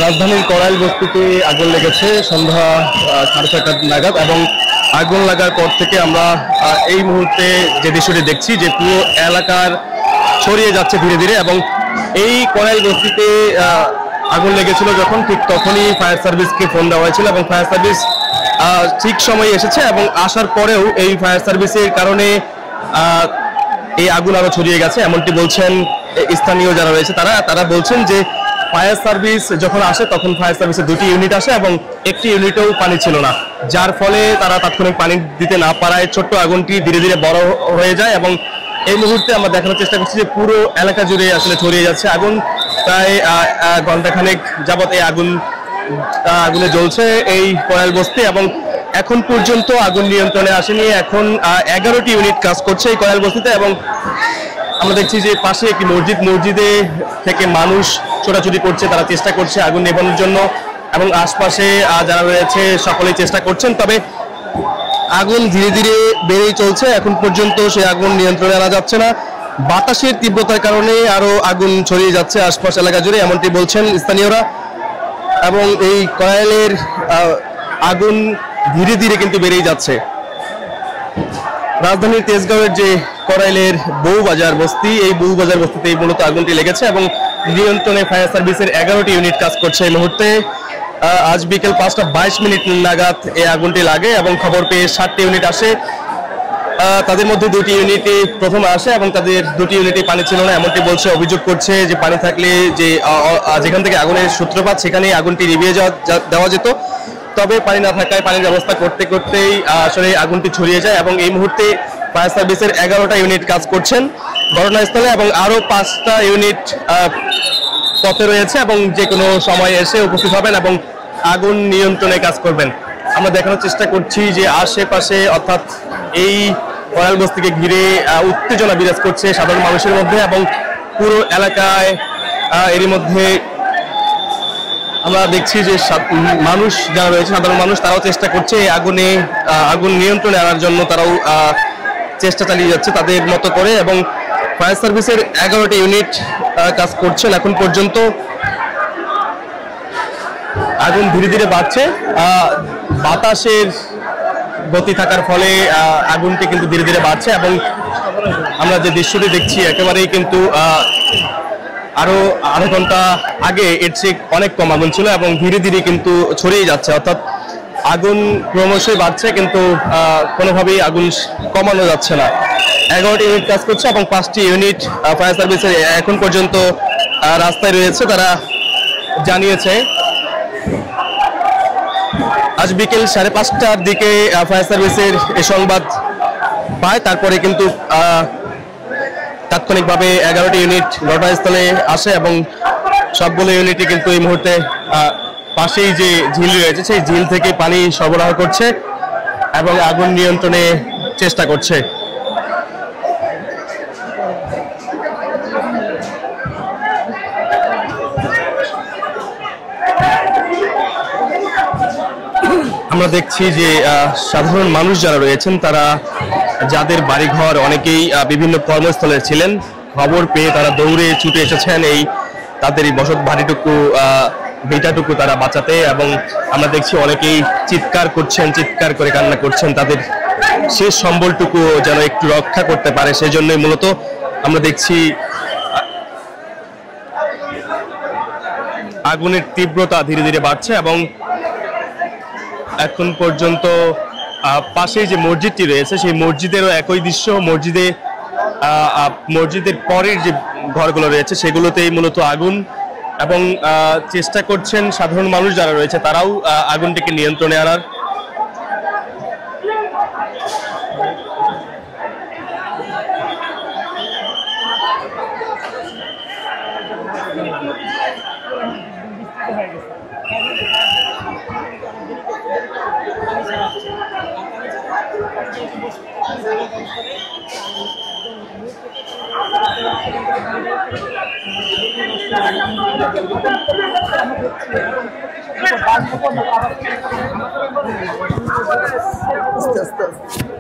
রাজধানীর কড়াইল বস্তিতে আগুন লেগেছে সন্ধ্যা 6:30 নাগাদ এবং আগুন লাগার পর থেকে আমরা এই মুহূর্তে যে দৃশ্যটি দেখছি যে পুরো এলাকার ছড়িয়ে যাচ্ছে ধীরে ধীরে এবং এই কড়াইল বস্তিতে আগুন লেগেছিল যখন ঠিক তখনই ফায়ার সার্ভিসকে ফোন দেওয়া হয়েছিল এবং ফায়ার সার্ভিস ঠিক সময়ে এসেছে এবং আসার পরেও এই ফায়ার সার্ভিসের কারণে এই আগুন আরো ছড়িয়ে গেছে এমনটি বলছেন স্থানীয় যারা রয়েছে তারা বলছেন যে ফায়ার সার্ভিস যখন আসে তখন ফায়ার সার্ভিসের 2টি ইউনিট আসে এবং একটি ইউনিটেও পানি ছিল না, যার ফলে তারা তাৎক্ষণিক পানি দিতে না পারায় ছোট্ট আগুনটি ধীরে ধীরে বড় হয়ে যায় এবং এই মুহূর্তে আমরা দেখানোর চেষ্টা করছি যে পুরো এলাকা জুড়ে আসলে ছড়িয়ে যাচ্ছে আগুন। প্রায় ঘন্টাখানেক যাবত এই আগুনে জ্বলছে এই কড়াইল বস্তি এবং এখন পর্যন্ত আগুন নিয়ন্ত্রণে আসেনি। এখন 11টি ইউনিট কাজ করছে এই কড়াইল বস্তিতে এবং আমরা দেখছি যে পাশে একটি মসজিদে থেকে মানুষ ছোটাছুটি করছে, তারা চেষ্টা করছে আগুন নেভানোর জন্য এবং আশপাশে যারা রয়েছে সকলেই চেষ্টা করছেন, তবে আগুন ধীরে ধীরে বেড়েই চলছে। এখন পর্যন্ত সেই আগুন নিয়ন্ত্রণে আনা যাচ্ছে না, বাতাসের তীব্রতার কারণে আরো আগুন ছড়িয়ে যাচ্ছে আশপাশ এলাকা জুড়ে এমনটি বলছেন স্থানীয়রা। এবং এই কড়াইলের আগুন ধীরে ধীরে কিন্তু বেড়েই যাচ্ছে। রাজধানীর তেজগাঁওয়ের যে কড়াইলের বউবাজার বস্তি, এই বউবাজার বস্তিতে মূলত আগুনটি লেগেছে এবং নিয়ন্ত্রণে ফায়ার সার্ভিসের 11টি ইউনিট কাজ করছে এই মুহূর্তে। আজ বিকেল 5:22 নাগাদ এই আগুনটি লাগে এবং খবর পেয়ে 7টি ইউনিট আসে। তাদের মধ্যে 2টি ইউনিটে প্রথমে আসে এবং তাদের 2টি ইউনিটে পানি ছিল না এমনটি বলছে, অভিযোগ করছে যে পানি থাকলে যে যেখান থেকে আগুনের সূত্রপাত সেখানেই আগুনটি নিভিয়ে দেওয়া যেত, তবে পানি না থাকায় পানির ব্যবস্থা করতে করতেই আসলে আগুনটি ছড়িয়ে যায় এবং এই মুহূর্তে ফায়ার সার্ভিসের 11টা ইউনিট কাজ করছেন ঘটনাস্থলে এবং আরো 5টা ইউনিট পথে রয়েছে এবং যে কোনো সময় এসে উপস্থিত হবেন এবং আগুন নিয়ন্ত্রণে কাজ করবেন। আমরা দেখানোর চেষ্টা করছি যে আশেপাশে অর্থাৎ এই কড়াইল বস্তিকে ঘিরে উত্তেজনা বিরাজ করছে সাধারণ মানুষের মধ্যে এবং পুরো এলাকায় এরই মধ্যে আমরা দেখছি যে মানুষ যারা রয়েছে সাধারণ মানুষ তারাও চেষ্টা করছে আগুন নিয়ন্ত্রণে আনার জন্য, তারাও চেষ্টা চালিয়ে যাচ্ছে তাদের মতো করে এবং ফায়ার সার্ভিসের 11টি ইউনিট কাজ করছেন এখন পর্যন্ত। আগুন ধীরে ধীরে বাড়ছে, বাতাসের গতি থাকার ফলে আগুনটি কিন্তু ধীরে ধীরে বাড়ছে এবং আমরা যে দৃশ্যটি দেখছি একেবারেই কিন্তু আরো আধা ঘন্টা আগে এর চেয়ে অনেক কম আগুন ছিল এবং ধীরে ধীরে কিন্তু ছড়িয়ে যাচ্ছে, অর্থাৎ আগুন ক্রমশই বাড়ছে কিন্তু কোনোভাবেই আগুন কমানো যাচ্ছে না। 11টি ইউনিট কাজ করছে এবং 5টি ইউনিট ফায়ার সার্ভিসের এখন পর্যন্ত রাস্তায় রয়েছে, তারা জানিয়েছে। আজ বিকেল 5:30টার দিকে ফায়ার সার্ভিসের এই সংবাদ পায়, তারপরে কিন্তু তাৎক্ষণিকভাবে 11টি ইউনিট ঘটনাস্থলে আসে এবং সবগুলো ইউনিটই কিন্তু এই মুহূর্তে পাশেই যে ঝিল রয়েছে সেই ঝিল থেকে পানি সরবরাহ করছে এবং আগুন নিয়ন্ত্রণে চেষ্টা করছে। আমরা দেখছি যে সাধারণ মানুষ যারা রয়েছেন তারা যাদের বাড়িঘর অনেকেই বিভিন্ন কর্মস্থলে ছিলেন, খবর পেয়ে তারা দৌড়ে ছুটে এসেছেন এই তাদের এই বসত বাড়িটুকু ভিটাটুকু তারা বাঁচাতে এবং আমরা দেখছি অনেকেই চিৎকার করে কান্না করছেন, তাদের শেষ সম্বলটুকু যেন একটু রক্ষা করতে পারে সেজন্যই মূলত আমরা দেখছি আগুনের তীব্রতা ধীরে ধীরে বাড়ছে এবং এখন পর্যন্ত পাশেই যে মসজিদটি রয়েছে সেই মসজিদেরও একই দৃশ্য। মসজিদের পরের যে ঘরগুলো রয়েছে সেগুলোতেই মূলত আগুন এবং চেষ্টা করছেন সাধারণ মানুষ যারা রয়েছে তারাও আগুনটিকে নিয়ন্ত্রণে আনার।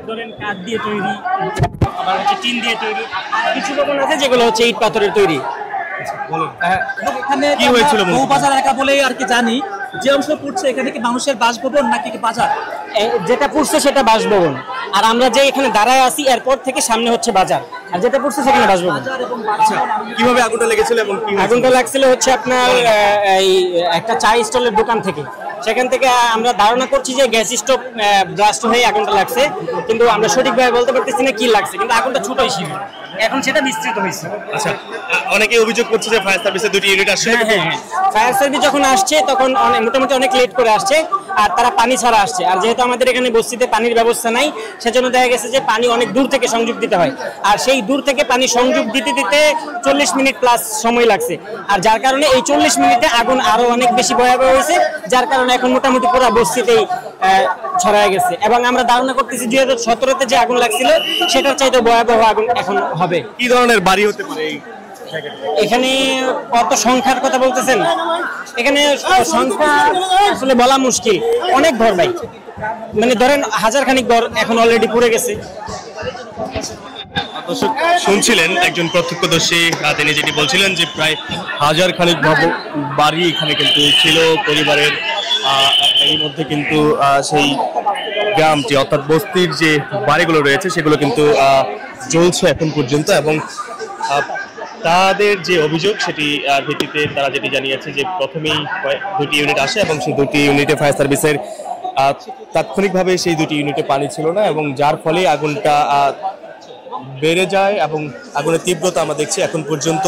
ধরেন কাঠ দিয়ে তৈরি, আবার টিন দিয়ে তৈরি, কিছু দোকান আছে যেগুলো হচ্ছে ইট পাথরের তৈরি। এখানে কি হয়েছিল বউবাজার এলাকা বলেই আর কি জানি, যে অংশ পড়ছে এখানে কি মানুষের বাসভবন নাকি কি বাজার? যেটা পড়ছে সেটা বাসভবন, আর আমরা যে এখানে দাঁড়ায় আছি এরপর থেকে সামনে হচ্ছে বাজার, আর যেটা পড়ছে সেখানে বাসভবন। কিভাবে আগুনটা লেগেছিল এবং কি হয়েছিল? আগুনটা লাগছিল হচ্ছে আপনার এই একটা চা স্টলের দোকান থেকে, সেখান থেকে আমরা ধারণা করছি যে গ্যাস স্টোভ ব্লাস্ট হয়ে আগুনটা লাগছে, কিন্তু আমরা সঠিকভাবে বলতে পারতেছি না কি লাগছে, কিন্তু আগুনটা ছোটই ছিল, এখন সেটা বিস্তৃত হয়েছে। আচ্ছা, অনেকে অভিযোগ করছে যে ফায়ার সার্ভিসের দুটি ইউনিট আসছে। হ্যাঁ, ফায়ার সার্ভিস যখন আসছে তখন মোটামুটি অনেক লেট করে আসছে, আর তারা পানি ছাড়া আসছে, আর যেহেতু আমাদের এখানে বস্তিতে পানির ব্যবস্থা নাই, সেজন্য দেখা গেছে যে পানি অনেক দূর থেকে সংযোগ দিতে হয়, আর সেই দূর থেকে পানি সংযোগ দিতে দিতে 40 মিনিট প্লাস সময় লাগছে, আর যার কারণে এই 40 মিনিটে আগুন আরো অনেক বেশি ভয়াবহ হয়েছে, যার কারণে এখন মোটামুটি পুরো বস্তিতেই ছড়ায় গেছে। এবং আমরা ধারণা করতেছি 2017-তে যে আগুন লাগছিল সেটার চাইতে ভয়াবহ আগুন এখন হবে। কি ধরনের বাড়ি হতে পারে এখানে কত সংখ্যার কথা বলতেছেন? এখানে সংখ্যা আসলে বলা মুশকিল, অনেক ঘর ভাই, মানে ধরেন 1000 খানিক ঘর এখন অলরেডি পুড়ে গেছে। দর্শক শুনছিলেন একজন প্রত্যক্ষদর্শী, তিনি যেটি বলছিলেন যে প্রায় 1000 খানিক বাড়ি এখানে কিন্তু ছিল পরিবারের। এর মধ্যে কিন্তু সেই গ্রামটি অর্থাৎ বস্তির যে বাড়িগুলো রয়েছে সেগুলো কিন্তু চলছে এখন পর্যন্ত, এবং তাদের যে অভিযোগ সেটি ভিত্তিতে তারা যেটি জানিয়েছে যে প্রথমেই দুটি ইউনিট আসে এবং সেই দুটি ইউনিটে ফায়ার সার্ভিসের তাৎক্ষণিকভাবে সেই দুটি ইউনিটে পানি ছিল না, এবং যার ফলে আগুনটা বেড়ে যায় এবং আগুনের তীব্রতা আমরা দেখছি এখন পর্যন্ত